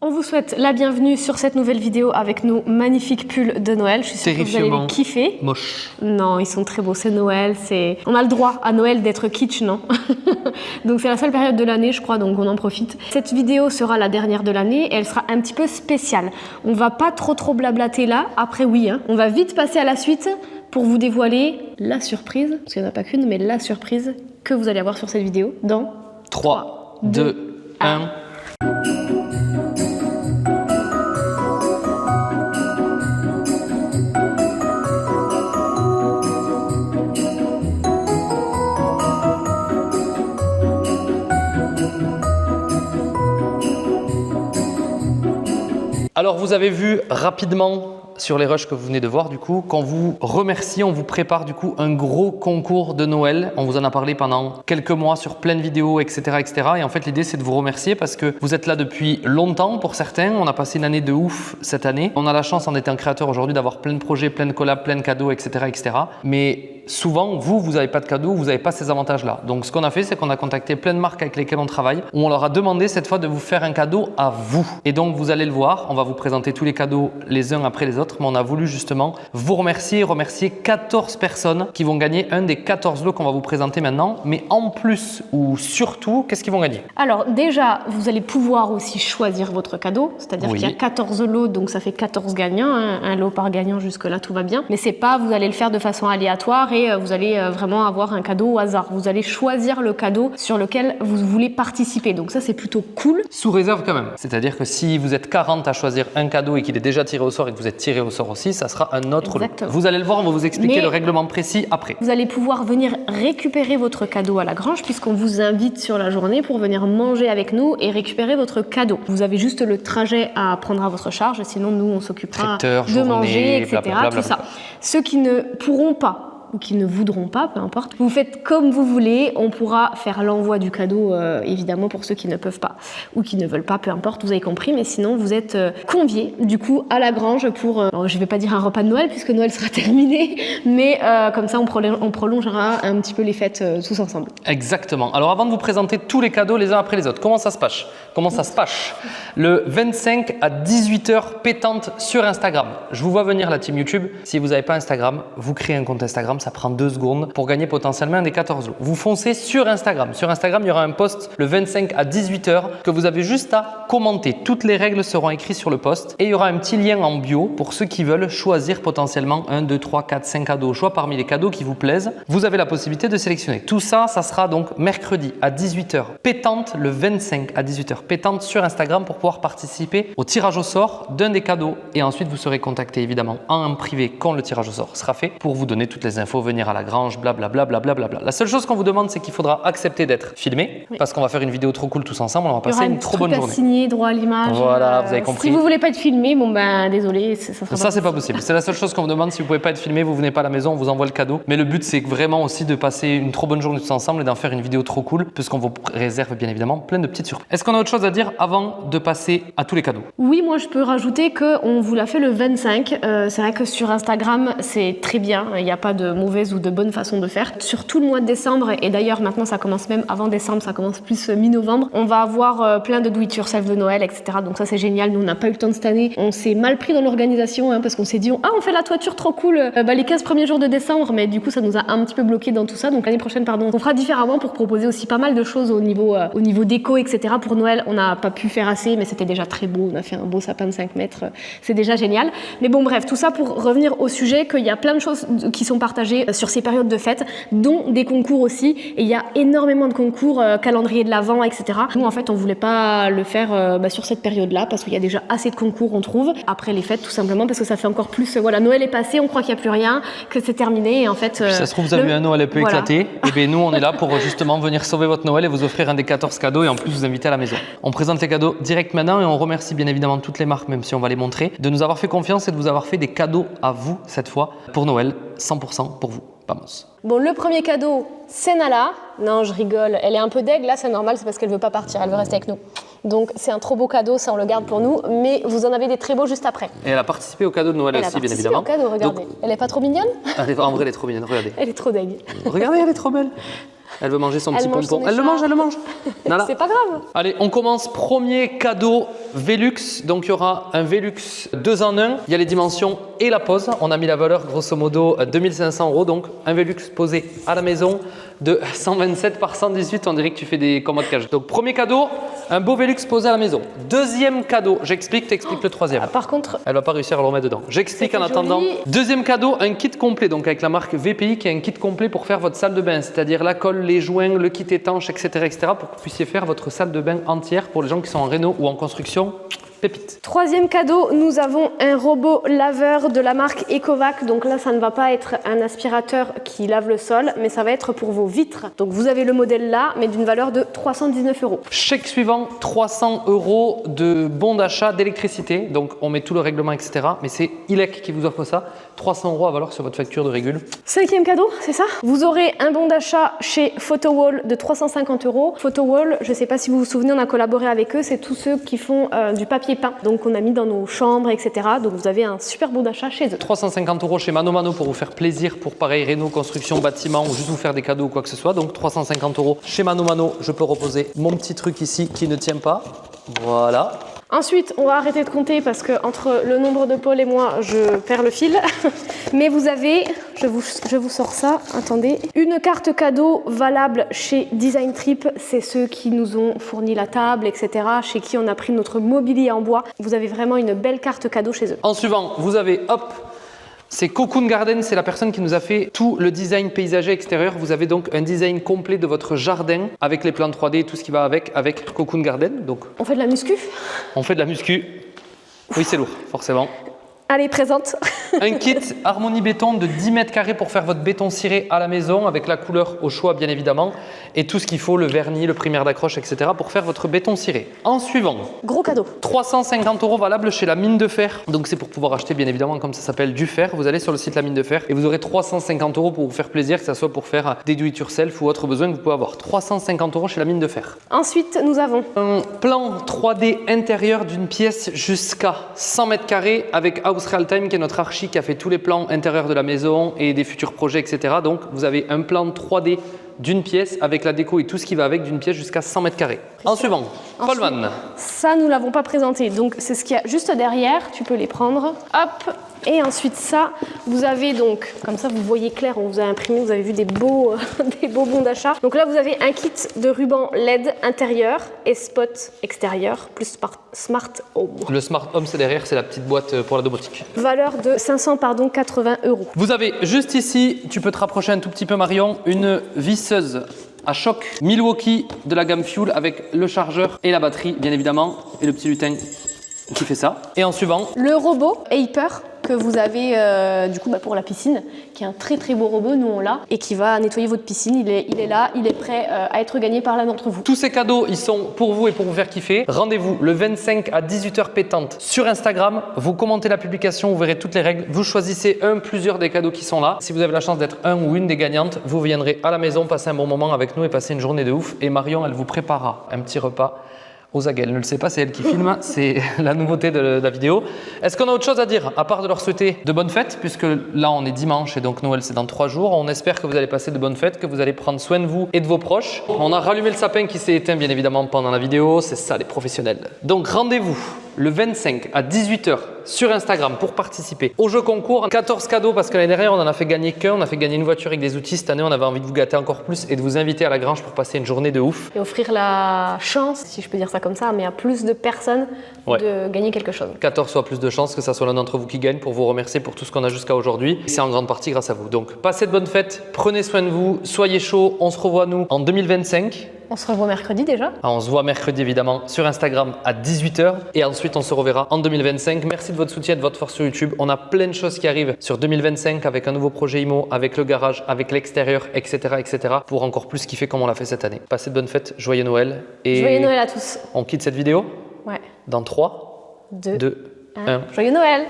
On vous souhaite la bienvenue sur cette nouvelle vidéo avec nos magnifiques pulls de Noël. Je suis sûre que vous allez les kiffer. Moche. Non, ils sont très beaux, c'est Noël. On a le droit à Noël d'être kitsch, non? Donc c'est la seule période de l'année, je crois, donc on en profite. Cette vidéo sera la dernière de l'année et elle sera un petit peu spéciale. On va pas trop blablater là. Après, oui, hein. On va vite passer à la suite pour vous dévoiler la surprise, parce qu'il n'y en a pas qu'une, mais la surprise que vous allez avoir sur cette vidéo dans 3, 2, 1... Alors vous avez vu rapidement sur les rushs que vous venez de voir du coup, qu'on vous remercie, on vous prépare du coup un gros concours de Noël. On vous en a parlé pendant quelques mois sur plein de vidéos, etc. Et en fait l'idée c'est de vous remercier parce que vous êtes là depuis longtemps pour certains. On a passé une année de ouf cette année. On a la chance en étant créateur aujourd'hui d'avoir plein de projets, plein de collabs, plein de cadeaux, etc. Mais souvent vous n'avez pas de cadeaux, vous n'avez pas ces avantages là. Donc ce qu'on a fait c'est qu'on a contacté plein de marques avec lesquelles on travaille où on leur a demandé cette fois de vous faire un cadeau à vous. Et donc vous allez le voir, on va vous présenter tous les cadeaux les uns après les autres. Mais on a voulu justement vous remercier et remercier 14 personnes qui vont gagner un des 14 lots qu'on va vous présenter maintenant. Mais en plus ou surtout, qu'est-ce qu'ils vont gagner? Alors déjà, vous allez pouvoir aussi choisir votre cadeau, c'est-à-dire qu'il y a 14 lots, donc ça fait 14 gagnants, hein, un lot par gagnant, jusque-là tout va bien. Mais c'est pas, vous allez le faire de façon aléatoire et vous allez vraiment avoir un cadeau au hasard. Vous allez choisir le cadeau sur lequel vous voulez participer. Donc ça, c'est plutôt cool. Sous réserve quand même. C'est-à-dire que si vous êtes 40 à choisir un cadeau et qu'il est déjà tiré au sort et que vous êtes tiré au sort aussi, ça sera un autre lot. Vous allez le voir, on va vous expliquer le règlement précis après. Vous allez pouvoir venir récupérer votre cadeau à la grange puisqu'on vous invite sur la journée pour venir manger avec nous et récupérer votre cadeau. Vous avez juste le trajet à prendre à votre charge, sinon nous on s'occupera de manger, etc. Tout ça. Ceux qui ne pourront pas ou qui ne voudront pas, peu importe. Vous faites comme vous voulez, on pourra faire l'envoi du cadeau, évidemment, pour ceux qui ne peuvent pas ou qui ne veulent pas, peu importe, vous avez compris, mais sinon vous êtes conviés, du coup, à la grange pour, je vais pas dire un repas de Noël, puisque Noël sera terminé, mais comme ça, on prolongera un petit peu les fêtes tous ensemble. Exactement. Alors, avant de vous présenter tous les cadeaux les uns après les autres, comment ça se passe? Le 25 à 18h, pétante sur Instagram. Je vous vois venir la team YouTube. Si vous n'avez pas Instagram, vous créez un compte Instagram. Ça prend 2 secondes pour gagner potentiellement un des 14 lots. Vous foncez sur Instagram. Sur Instagram, il y aura un post le 25 à 18h que vous avez juste à commenter. Toutes les règles seront écrites sur le post et il y aura un petit lien en bio pour ceux qui veulent choisir potentiellement 1, 2, 3, 4, 5 cadeaux au choix parmi les cadeaux qui vous plaisent. Vous avez la possibilité de sélectionner. Tout ça, ça sera donc mercredi à 18h. Pétante le 25 à 18h. Pétante sur Instagram pour pouvoir participer au tirage au sort d'un des cadeaux. Et ensuite, vous serez contacté évidemment en privé quand le tirage au sort sera fait pour vous donner toutes les infos, venir à la grange, blablabla. La seule chose qu'on vous demande, c'est qu'il faudra accepter d'être filmé parce qu'on va faire une vidéo trop cool tous ensemble. On va passer une trop bonne journée. Signé, droit à l'image. Voilà, vous avez compris. Si vous voulez pas être filmé, bon ben désolé, ça c'est pas possible. C'est la seule chose qu'on vous demande. Si vous pouvez pas être filmé, vous venez pas à la maison, on vous envoie le cadeau. Mais le but, c'est vraiment aussi de passer une trop bonne journée tous ensemble et d'en faire une vidéo trop cool puisqu'on vous réserve bien évidemment plein de petites surprises. Est-ce qu'on a autre chose à dire avant de passer à tous les cadeaux? Oui, moi je peux rajouter qu'on vous l'a fait le 25. C'est vrai que sur Instagram, c'est très bien. Il n'y a pas de mauvaise ou de bonne façon de faire. Sur tout le mois de décembre, et d'ailleurs maintenant ça commence même avant décembre, ça commence plus mi-novembre, on va avoir plein de do it yourself de Noël, etc. Donc ça c'est génial. Nous on n'a pas eu le temps de cette année. On s'est mal pris dans l'organisation parce qu'on s'est dit on fait la toiture trop cool les 15 premiers jours de décembre, mais du coup ça nous a un petit peu bloqué dans tout ça. Donc l'année prochaine, on fera différemment pour proposer aussi pas mal de choses au niveau déco, etc. Pour Noël, on n'a pas pu faire assez, mais c'était déjà très beau. On a fait un beau sapin de 5 mètres. C'est déjà génial. Mais bon bref, tout ça pour revenir au sujet qu'il y a plein de choses qui sont partagées sur ces périodes de fête, dont des concours aussi, et il y a énormément de concours, calendrier de l'Avent, etc. Nous en fait on voulait pas le faire sur cette période-là parce qu'il y a déjà assez de concours, on trouve, après les fêtes tout simplement, parce que ça fait encore plus, voilà, Noël est passé, on croit qu'il n'y a plus rien, que c'est terminé, et en fait... ça se trouve vous avez eu un Noël un peu éclaté, et bien nous on est là pour justement venir sauver votre Noël et vous offrir un des 14 cadeaux et en plus vous inviter à la maison. On présente les cadeaux direct maintenant et on remercie bien évidemment toutes les marques, même si on va les montrer, de nous avoir fait confiance et de vous avoir fait des cadeaux à vous cette fois pour Noël, 100% pour vous. Vamos. Bon, le premier cadeau, c'est Nala. Non, je rigole. Elle est un peu deg, là, c'est normal, c'est parce qu'elle veut pas partir, elle veut rester avec nous. Donc, c'est un trop beau cadeau, ça, on le garde pour nous. Mais vous en avez des très beaux juste après. Et elle a participé au cadeau de Noël aussi, bien évidemment. Elle a participé au cadeau, regardez. Donc, elle est pas trop mignonne? En vrai, elle est trop mignonne, regardez. Elle est trop deg. Regardez, elle est trop belle. Elle veut manger son petit mange pompon. son Elle le mange, elle le mange. Nala. C'est pas grave. Allez, on commence. Premier cadeau Velux. Donc, il y aura un Velux 2 en 1. Il y a les dimensions et la pose. On a mis la valeur, grosso modo, 2500 €. Donc, un Velux posé à la maison de 127 par 118. On dirait que tu fais des commodes cage. Donc, premier cadeau, un beau Velux posé à la maison. Deuxième cadeau, j'explique, t'expliques le troisième. Par contre, Elle va pas réussir à le remettre dedans. J'explique en C'était attendant. joli. Deuxième cadeau, un kit complet, donc avec la marque VPI, qui est un kit complet pour faire votre salle de bain, c'est-à-dire la colle, les joints, le kit étanche, etc., pour que vous puissiez faire votre salle de bain entière pour les gens qui sont en réno ou en construction. Pépite. troisième cadeau, nous avons un robot laveur de la marque Ecovac. Donc là, ça ne va pas être un aspirateur qui lave le sol, mais ça va être pour vos vitres. Donc vous avez le modèle là, mais d'une valeur de 319 €. Chèque suivant, 300 € de bon d'achat d'électricité. Donc on met tout le règlement, etc. Mais c'est ILEC qui vous offre ça. 300 € à valeur sur votre facture de régule. Cinquième cadeau, c'est ça? Vous aurez un bon d'achat chez PhotoWall de 350 €. PhotoWall, je ne sais pas si vous vous souvenez, on a collaboré avec eux. C'est tous ceux qui font du papier peint. Donc on a mis dans nos chambres, etc. Donc vous avez un super bon d'achat chez eux. 350 € chez Mano Mano pour vous faire plaisir, pour pareil, réno, construction, bâtiment ou juste vous faire des cadeaux ou quoi que ce soit. Donc 350 € chez Mano Mano. Je peux reposer mon petit truc ici qui ne tient pas. Voilà. Ensuite, on va arrêter de compter parce que entre le nombre de Paul et moi, je perds le fil. Mais vous avez, je vous sors ça, attendez, une carte cadeau valable chez Design Trip. C'est ceux qui nous ont fourni la table, etc. Chez qui on a pris notre mobilier en bois. Vous avez vraiment une belle carte cadeau chez eux. En suivant, vous avez, hop, c'est Cocoon Garden, c'est la personne qui nous a fait tout le design paysager extérieur. Vous avez donc un design complet de votre jardin avec les plans 3D et tout ce qui va avec Cocoon Garden. Donc, On fait de la muscu? on fait de la muscu. Oui, c'est lourd, forcément. Allez, présente. Un kit Harmonie Béton de 10 mètres carrés pour faire votre béton ciré à la maison avec la couleur au choix, bien évidemment, et tout ce qu'il faut, le vernis, le primaire d'accroche, etc. pour faire votre béton ciré. En suivant, Gros cadeau. 350 € valable chez la mine de fer. Donc c'est pour pouvoir acheter bien évidemment, comme ça s'appelle, du fer. Vous allez sur le site La Mine de Fer et vous aurez 350 € pour vous faire plaisir, que ce soit pour faire des do it yourself ou autre besoin que vous pouvez avoir. 350 € chez La Mine de Fer. Ensuite, nous avons Un plan 3D intérieur d'une pièce jusqu'à 100 mètres carrés avec House Real Time, qui est notre archi qui a fait tous les plans intérieurs de la maison et des futurs projets, etc. Donc vous avez un plan 3D d'une pièce avec la déco et tout ce qui va avec, d'une pièce jusqu'à 100 mètres carrés. En suivant, Paulman. ça, nous l'avons pas présenté. Donc c'est ce qu'il y a juste derrière. Tu peux les prendre. Hop. Et ensuite ça, vous avez donc, comme ça vous voyez clair, on vous a imprimé, vous avez vu des beaux bons d'achat. Donc là vous avez un kit de ruban LED intérieur et spot extérieur, plus Smart Home. Le Smart Home, c'est derrière, c'est la petite boîte pour la domotique. Valeur de 580 €. Vous avez juste ici, tu peux te rapprocher un tout petit peu Marion, une visseuse à choc Milwaukee de la gamme Fuel avec le chargeur et la batterie, bien évidemment, et le petit lutin qui fait ça. Et en suivant, Le robot Hyper que vous avez du coup pour la piscine, qui est un très très beau robot, nous on l'a, et qui va nettoyer votre piscine. Il est là, il est prêt à être gagné par l'un d'entre vous. tous ces cadeaux, ils sont pour vous et pour vous faire kiffer. Rendez-vous le 25 à 18h pétante sur Instagram. Vous commentez la publication, vous verrez toutes les règles. Vous choisissez plusieurs des cadeaux qui sont là. Si vous avez la chance d'être un ou une des gagnantes, vous viendrez à la maison passer un bon moment avec nous et passer une journée de ouf. Et Marion, elle vous préparera un petit repas aux aguets. Elle ne le sait pas, c'est elle qui filme, c'est la nouveauté de la vidéo. Est-ce qu'on a autre chose à dire, à part de leur souhaiter de bonnes fêtes, puisque là on est dimanche et donc Noël c'est dans 3 jours. On espère que vous allez passer de bonnes fêtes, que vous allez prendre soin de vous et de vos proches. On a rallumé le sapin qui s'est éteint bien évidemment pendant la vidéo, c'est ça les professionnels. Donc rendez-vous le 25 à 18h sur Instagram pour participer au jeu concours. 14 cadeaux parce que l'année dernière on en a fait gagner qu'un, on a fait gagner une voiture avec des outils. Cette année on avait envie de vous gâter encore plus et de vous inviter à la grange pour passer une journée de ouf. Et offrir la chance, si je peux dire ça comme ça, mais à plus de personnes de gagner quelque chose. 14 fois plus de chances que ça soit l'un d'entre vous qui gagne, pour vous remercier pour tout ce qu'on a jusqu'à aujourd'hui. C'est en grande partie grâce à vous. Donc passez de bonnes fêtes, prenez soin de vous, soyez chauds. On se revoit nous en 2025. On se revoit mercredi déjà. On se voit mercredi évidemment sur Instagram à 18h et ensuite on se reverra en 2025. Merci de votre soutien et de votre force sur YouTube. On a plein de choses qui arrivent sur 2025 avec un nouveau projet IMO, avec le garage, avec l'extérieur, etc., etc. pour encore plus kiffer comme on l'a fait cette année. Passez de bonnes fêtes, joyeux Noël et Joyeux Noël à tous. on quitte cette vidéo Ouais. dans 3, 2, 1. Joyeux Noël.